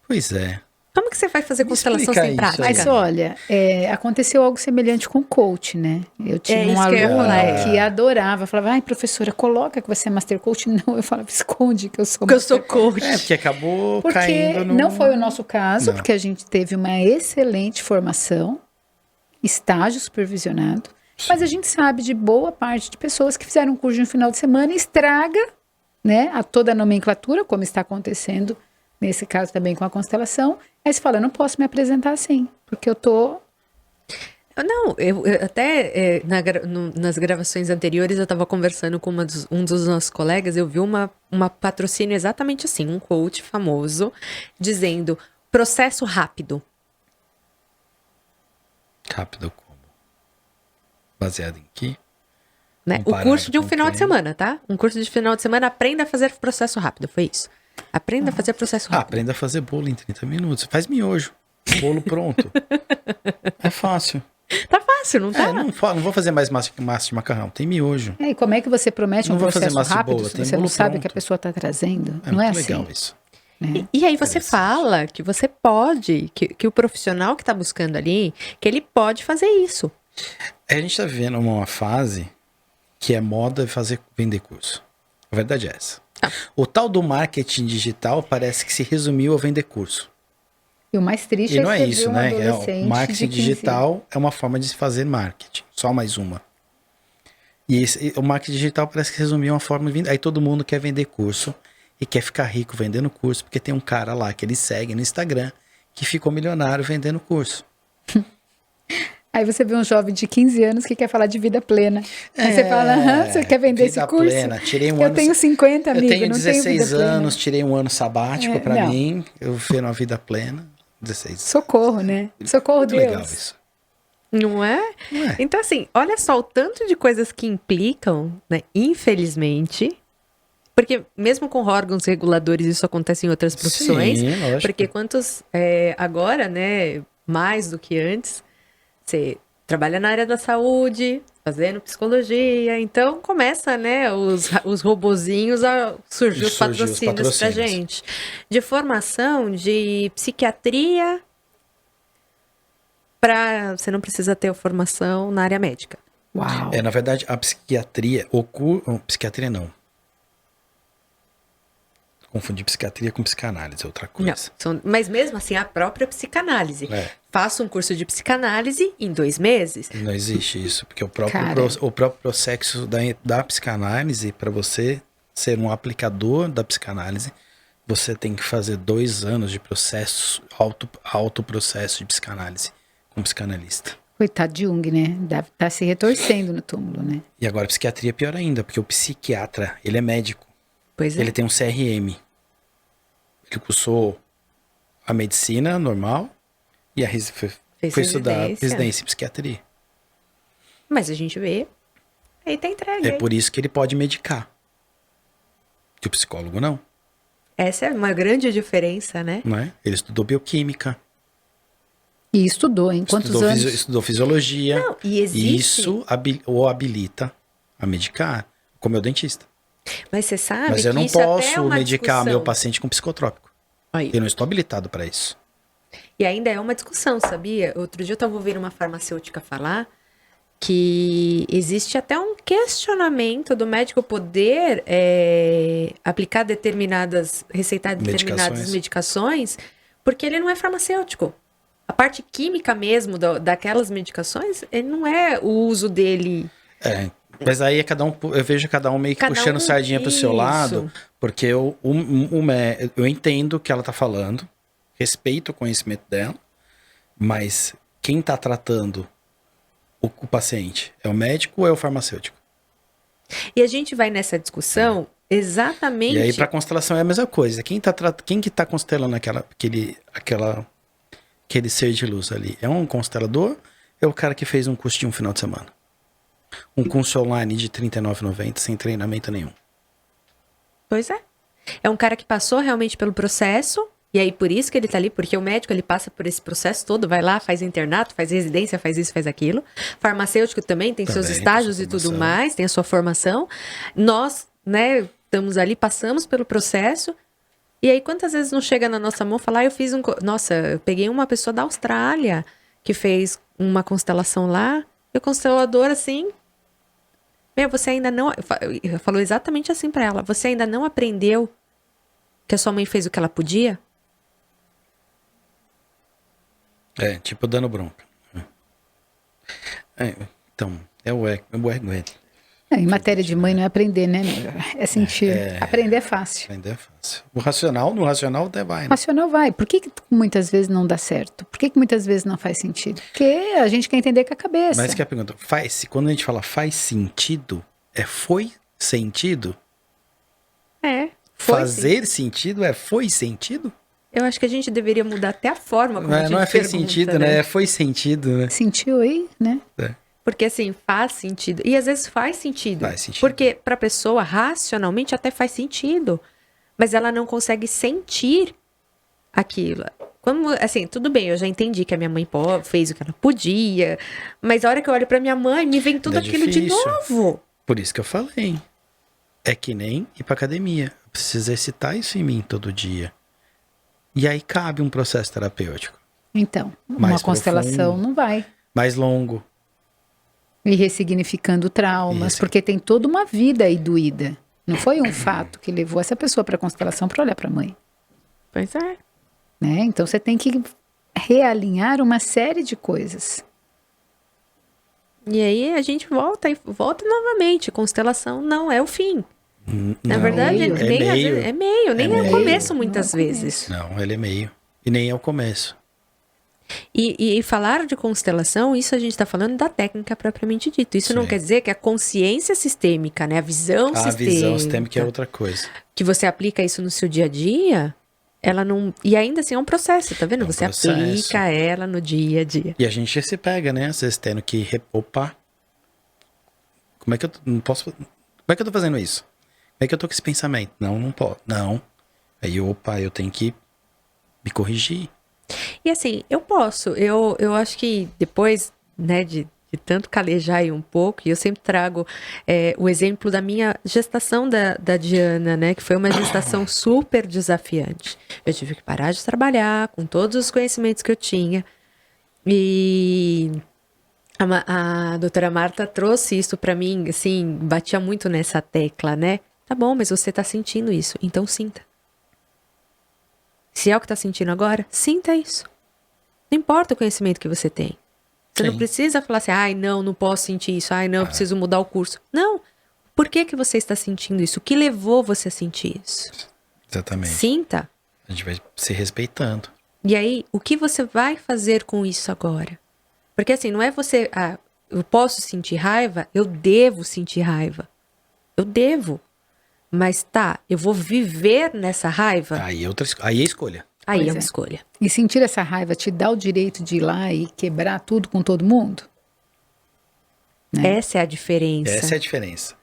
Pois é. Como que você vai fazer Me constelação explica sem isso prática? aí. Mas olha, aconteceu algo semelhante com o coach, né? Eu tinha um isso que eu ia aluno falar, que adorava, falava, ai, professora, coloca que você é master coach. Não, eu falava, esconde que eu sou Porque eu master sou coach. Porque acabou Porque caindo no... não foi o nosso caso, Não. porque a gente teve uma excelente formação, estágio supervisionado, mas a gente sabe de boa parte de pessoas que fizeram um curso no final de semana e estraga, né, toda a nomenclatura, como está acontecendo nesse caso também com a constelação. Aí você fala, eu não posso me apresentar assim, porque eu tô... Não, eu até nas gravações anteriores eu estava conversando com um dos nossos colegas, eu vi uma patrocínio exatamente assim, um coach famoso, dizendo processo rápido. Rápido como? Baseado em quê? Né? O Comparado curso de um com final quem? de semana, tá? Um curso de final de semana, aprenda a fazer processo rápido, foi isso. Aprenda a fazer processo rápido. Aprenda a fazer bolo em 30 minutos. Faz miojo. Bolo pronto. É fácil. Tá fácil, não tá? Não vou fazer mais massa de macarrão. Tem miojo. E como é que você promete Não um vou fazer processo massa de rápido bolo, se tem você não bolo sabe o que a pronto. pessoa está trazendo? É Não é muito assim. legal isso. Né? E aí você Interessante. fala que você pode, que o profissional que tá buscando ali, que ele pode fazer isso. A gente tá vivendo uma fase que é moda vender curso. A verdade é essa. O tal do marketing digital parece que se resumiu a vender curso. E o mais triste E não é é que isso, você vê um né? adolescente O marketing de 15 digital é uma forma de se fazer marketing. Só mais uma. E o marketing digital parece que se resumiu a uma forma de vender. Aí todo mundo quer vender curso e quer ficar rico vendendo curso, porque tem um cara lá que ele segue no Instagram que ficou milionário vendendo curso. Aí você vê um jovem de 15 anos que quer falar de vida plena. Aí você fala, você quer vender vida esse curso? plena. Tirei um Eu ano, tenho 50, amigo, eu tenho não 16 tenho vida plena. anos, tirei um ano sabático pra não. mim. Eu vivendo uma vida plena. 16 anos. Socorro, né? Socorro, Muito Deus. legal isso. Não é? Não é? Então, assim, olha só o tanto de coisas que implicam, né? Infelizmente. Porque mesmo com órgãos reguladores, isso acontece em outras profissões. Sim, lógico. Porque quantos, agora, né, mais do que antes, você trabalha na área da saúde, fazendo psicologia, então começa, né, os robozinhos a surgir os Surgiu os patrocínios pra patrocínios. gente. De formação de psiquiatria, você não precisa ter a formação na área médica. Uau. Na verdade, a psiquiatria, psiquiatria não. Confundi psiquiatria com psicanálise, é outra coisa. Não, mas mesmo assim, a própria psicanálise. É. Faça um curso de psicanálise em 2 meses. Não existe isso, porque o Cara. próprio processo da psicanálise, para você ser um aplicador da psicanálise, você tem que fazer 2 anos de processo, alto processo de psicanálise com psicanalista. Coitado de Jung, né? Deve estar se retorcendo no túmulo, né? E agora a psiquiatria é pior ainda, porque o psiquiatra, ele é médico, Pois é. ele tem um CRM. Ele cursou a medicina normal e foi estudar residência em psiquiatria. Mas a gente vê, aí tá entregue. É por isso que ele pode medicar. Que o psicólogo não. Essa é uma grande diferença, né? Não é? Ele estudou bioquímica. E estudou, em quantos anos? Estudou fisiologia. Não, e existe... Isso o habilita a medicar, como é o dentista. Mas você sabe Mas eu que não isso até é posso uma medicar discussão. meu paciente com psicotrópico. Aí. Eu não estou habilitado para isso. E ainda é uma discussão, sabia? Outro dia eu estava ouvindo uma farmacêutica falar que existe até um questionamento do médico poder aplicar receitar determinadas medicações, porque ele não é farmacêutico. A parte química mesmo daquelas medicações, ele não é o uso dele. Mas aí é eu vejo cada um meio que puxando sardinha pro seu lado, porque eu entendo o que ela tá falando, respeito o conhecimento dela, mas quem tá tratando o paciente é o médico ou é o farmacêutico? E a gente vai nessa discussão exatamente... E aí pra constelação é a mesma coisa. Quem que tá constelando aquele ser de luz ali? É um constelador? É o cara que fez um curso de um final de semana? Um curso online de R$ 39,90 sem treinamento nenhum. Pois é. É um cara que passou realmente pelo processo, e aí por isso que ele tá ali, porque o médico ele passa por esse processo todo, vai lá, faz internato, faz residência, faz isso, faz aquilo. Farmacêutico também tem seus estágios e tudo mais, tem a sua formação. Nós, né, estamos ali, passamos pelo processo, e aí quantas vezes não chega na nossa mão falar, Nossa, eu peguei uma pessoa da Austrália que fez uma constelação lá, e o constelador assim... você ainda não... Falou exatamente assim pra ela. Você ainda não aprendeu que a sua mãe fez o que ela podia? Tipo dando bronca. Então, é o ego. Em matéria de mãe não é aprender, né? É sentir. Aprender é fácil. Aprender é fácil. No racional até vai, né? Racional vai. Por que muitas vezes não dá certo? Por que muitas vezes não faz sentido? Porque a gente quer entender com a cabeça. Mas que a pergunta, quando a gente fala faz sentido, foi sentido? Fazer sentido foi sentido? Eu acho que a gente deveria mudar até a forma como a gente não fez pergunta, sentido, né? Foi sentido, né? Sentiu aí, né? Porque assim, faz sentido. E às vezes faz sentido. Faz sentido. Porque pra pessoa, racionalmente, até faz sentido. Mas ela não consegue sentir aquilo. Como, assim, tudo bem, eu já entendi que a minha mãe fez o que ela podia. Mas a hora que eu olho pra minha mãe, me vem tudo aquilo de novo. Por isso que eu falei. É que nem ir pra academia. Eu preciso exercitar isso em mim todo dia. E aí cabe um processo terapêutico. Então, uma constelação não vai. Mais longo. E ressignificando traumas, porque tem toda uma vida aí doída. Não foi um fato que levou essa pessoa para a constelação para olhar para a mãe. Pois é. Né? Então você tem que realinhar uma série de coisas. E aí a gente volta novamente. Constelação não é o fim. Na verdade, é meio, nem é o começo muitas vezes. Não, ele é meio. E nem é o começo. E falar de constelação, isso a gente está falando da técnica propriamente dito. Isso não quer dizer que a consciência sistêmica, né, a visão sistêmica é outra coisa. Que você aplica isso no seu dia a dia, ela não... E ainda assim é um processo, tá vendo? Você aplica ela no dia a dia. E a gente se pega, né? Às vezes tendo que... Opa! Como é que eu não posso... Como é que eu tô fazendo isso? Como é que eu tô com esse pensamento? Não posso. Não. Aí, eu tenho que me corrigir. E assim, eu posso. Eu acho que depois, né, de tanto calejar aí um pouco, e eu sempre trago o exemplo da minha gestação da Diana, né, que foi uma gestação super desafiante. Eu tive que parar de trabalhar com todos os conhecimentos que eu tinha. E a doutora Marta trouxe isso pra mim, assim, batia muito nessa tecla, né? Tá bom, mas você tá sentindo isso, então sinta. Se é o que tá sentindo agora, sinta isso. Não importa o conhecimento que você tem. Você não precisa falar assim, não posso sentir isso, não, eu preciso mudar o curso. Não. Por que você está sentindo isso? O que levou você a sentir isso? Exatamente. Sinta. A gente vai se respeitando. E aí, o que você vai fazer com isso agora? Porque assim, não é você, eu posso sentir raiva, eu devo sentir raiva. Eu devo. Mas tá, eu vou viver nessa raiva? Aí é escolha. Aí Pois é uma é. escolha. E sentir essa raiva te dá o direito de ir lá e quebrar tudo com todo mundo? Né? Essa é a diferença. Essa é a diferença.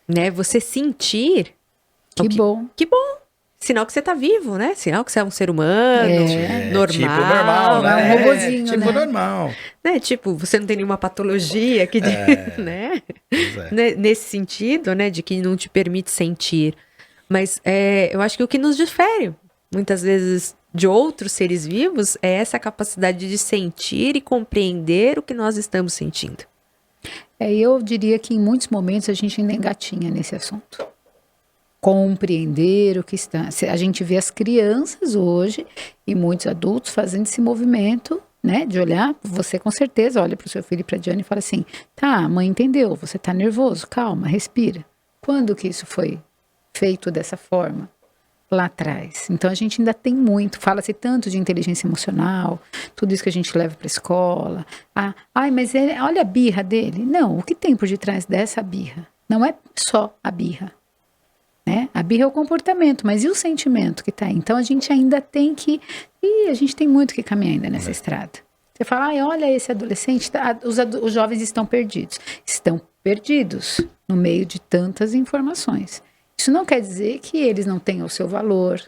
Né? Você sentir. Que bom. Que bom. Sinal que você tá vivo, né? Sinal que você é um ser humano, normal. Tipo normal, né? É um robozinho, tipo né? normal. Né? Tipo, você não tem nenhuma patologia que, né? Pois é. Nesse sentido, né? De que não te permite sentir. Mas eu acho que o que nos difere, muitas vezes, de outros seres vivos, é essa capacidade de sentir e compreender o que nós estamos sentindo. Eu diria que em muitos momentos a gente ainda engatinha nesse assunto. Compreender o que está. A gente vê as crianças hoje e muitos adultos fazendo esse movimento, né? De olhar, você com certeza olha para o seu filho e para a Diane e fala assim, tá, a mãe entendeu, você tá nervoso, calma, respira. Quando que isso foi feito dessa forma? Lá atrás. Então a gente ainda tem muito, fala-se tanto de inteligência emocional, tudo isso que a gente leva para a escola. Mas olha a birra dele. Não, o que tem por detrás dessa birra? Não é só a birra. Né? A birra é o comportamento, mas e o sentimento que está aí? Então a gente ainda tem que. E a gente tem muito que caminhar ainda nessa estrada. Você fala, olha esse adolescente, os jovens estão perdidos. Estão perdidos no meio de tantas informações. Isso não quer dizer que eles não tenham o seu valor,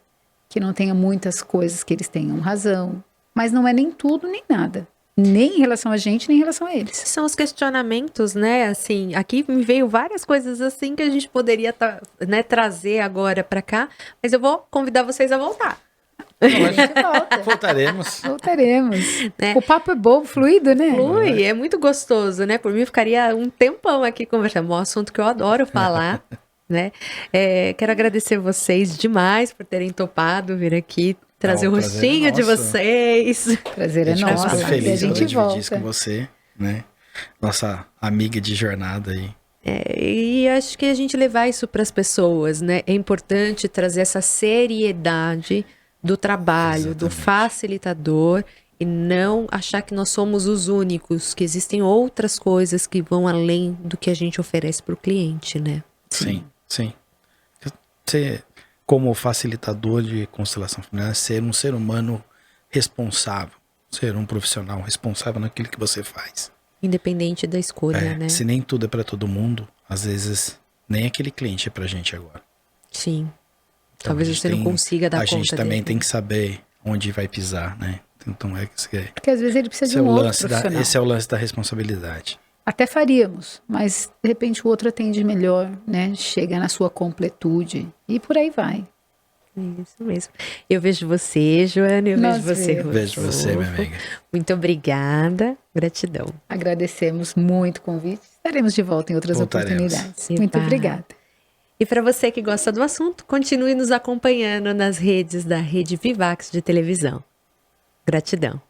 que não tenha muitas coisas que eles tenham razão, mas não é nem tudo nem nada. Nem em relação a gente, nem em relação a eles. São os questionamentos, né? Assim, aqui me veio várias coisas assim que a gente poderia né, trazer agora para cá, mas eu vou convidar vocês a voltar. Voltaremos. Voltaremos. Né? O papo é bom, fluido, né? Flui, é muito gostoso, né? Por mim, eu ficaria um tempão aqui conversando. É um assunto que eu adoro falar, né? Quero agradecer vocês demais por terem topado vir aqui trazer o rostinho de vocês. Prazer é nosso. nosso. Super feliz E a de gente dividir volta. isso com você, né? Nossa amiga de jornada aí. E acho que a gente levar isso para as pessoas, né? É importante trazer essa seriedade do trabalho, do facilitador, e não achar que nós somos os únicos, que existem outras coisas que vão além do que a gente oferece para o cliente, né? Sim. Você, como facilitador de constelação familiar, ser um ser humano responsável, ser um profissional responsável naquilo que você faz. Independente da escolha, né? Se nem tudo é para todo mundo, às vezes nem aquele cliente é pra gente agora. Sim. Então, Talvez você não consiga dar conta A gente também dele. tem que saber onde vai pisar, né? Então Porque às vezes ele precisa de um outro profissional. Esse é o lance da responsabilidade. Até faríamos, mas de repente o outro atende melhor, né? Chega na sua completude e por aí vai. Isso mesmo. Eu vejo você, Joana, eu Nós vejo você, vemos. Vejo você, minha amiga. Muito obrigada. Gratidão. Agradecemos muito o convite. Estaremos de volta em outras Voltaremos. oportunidades. Eba. Muito obrigada. E para você que gosta do assunto, continue nos acompanhando nas redes da Rede Vivax de televisão. Gratidão.